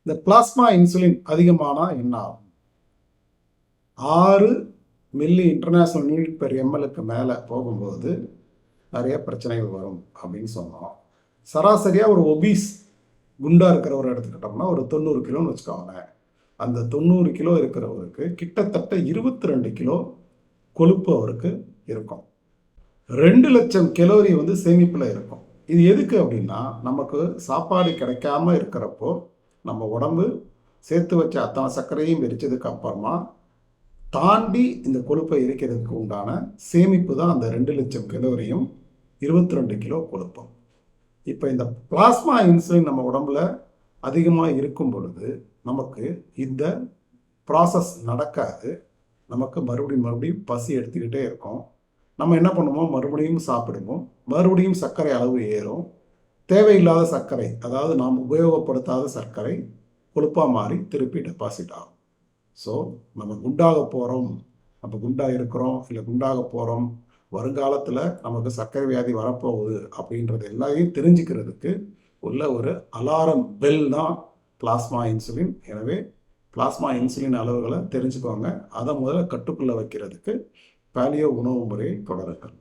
இந்த plasma insulin அதிகமானால் என்ன ஆகும்? 6 மில்லி இன்டர்நேஷ்னல் யூனிட் பெர் எம்எல்க்கு மேலே போகும்போது நிறைய பிரச்சனைகள் வரும் அப்படின்னு சொன்னோம். சராசரியாக ஒரு ஒபீஸ் குண்டாக இருக்கிறவர் எடுத்துக்கிட்டோம்னா ஒரு 90 கிலோன்னு வச்சுக்கோங்களேன். அந்த 90 கிலோ இருக்கிறவருக்கு கிட்டத்தட்ட 22 கிலோ கொழுப்பு அவருக்கு இருக்கும். 2 லட்சம் கலோரி சேமிப்பில் இருக்கும். இது எதுக்கு அப்படின்னா, நமக்கு சாப்பாடு கிடைக்காம இருக்கிறப்போ நம்ம உடம்பு சேர்த்து வச்ச அத்தனை சர்க்கரையும் எரிச்சதுக்கு அப்புறமா தாண்டி இந்த கொழுப்பை எரிக்கிறதுக்கு உண்டான சேமிப்பு தான் அந்த 2 லட்சம் கலோரியும் 22 கிலோ கொழுப்பும். இப்போ இந்த பிளாஸ்மா இன்சுலின் நம்ம உடம்புல அதிகமாக இருக்கும் பொழுது நமக்கு இந்த ப்ராசஸ் நடக்காது. நமக்கு மறுபடியும் பசி எடுத்துக்கிட்டே இருக்கும். நம்ம என்ன பண்ணுவோம், மறுபடியும் சாப்பிடுவோம், மறுபடியும் சர்க்கரை அளவு ஏறும். தேவையில்லாத சர்க்கரை, அதாவது நாம் உபயோகப்படுத்தாத சர்க்கரை கொழுப்பாக மாறி திருப்பி டெபாசிட் ஆகும். ஸோ நம்ம குண்டாக போகிறோம், நம்ம குண்டாக இருக்கிறோம் இல்லை குண்டாக போகிறோம், வருங்காலத்தில் நமக்கு சர்க்கரை வியாதி வரப்போகுது அப்படின்றது எல்லாத்தையும் தெரிஞ்சுக்கிறதுக்கு உள்ள ஒரு அலாரம் பெல் தான் பிளாஸ்மா இன்சுலின். எனவே பிளாஸ்மா இன்சுலின் அளவுகளை தெரிஞ்சுக்கோங்க. அதை முதல்ல கட்டுக்குள்ளே வைக்கிறதுக்கு பாலியோ உணவு முறையை தொடருங்கள்.